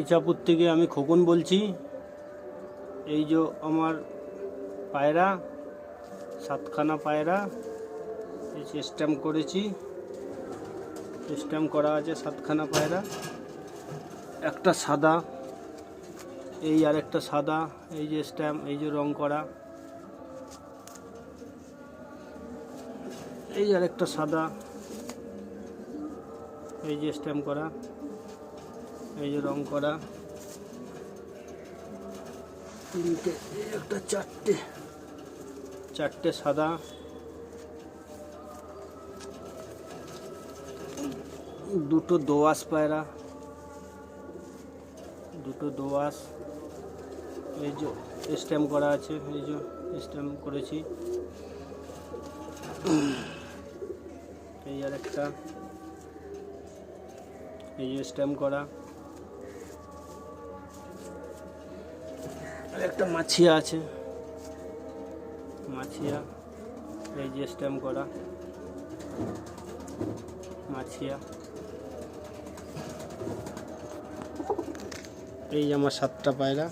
ইছাপুর থেকে আমি খোকন বলছি। এই যে আমার পায়রা, 7খানা পায়রা, এই যে স্ট্যাম্প করেছি, স্ট্যাম্প করা আছে 7খানা পায়রা। একটা সাদা, এই আর একটা সাদা, এই যে স্ট্যাম্প, এই যে রং করা, এই আর একটা সাদা, এই যে স্ট্যাম্প করা, এই যে রং করা, তিনটে, একটা চারটে সাদা, দুটো দোআঁশ পায়রা, দুটো দোআঁশ, এই যে স্ট্যাম্প করা আছে, এই যে স্ট্যাম্প করেছি, এই আর একটা, এই যে স্ট্যাম্প করা, আর একটা মাছিয়া আছে, মাছিয়া, এই যে স্ট্যাম্প করা মাছিয়া। এই আমার 7টা পায়রা।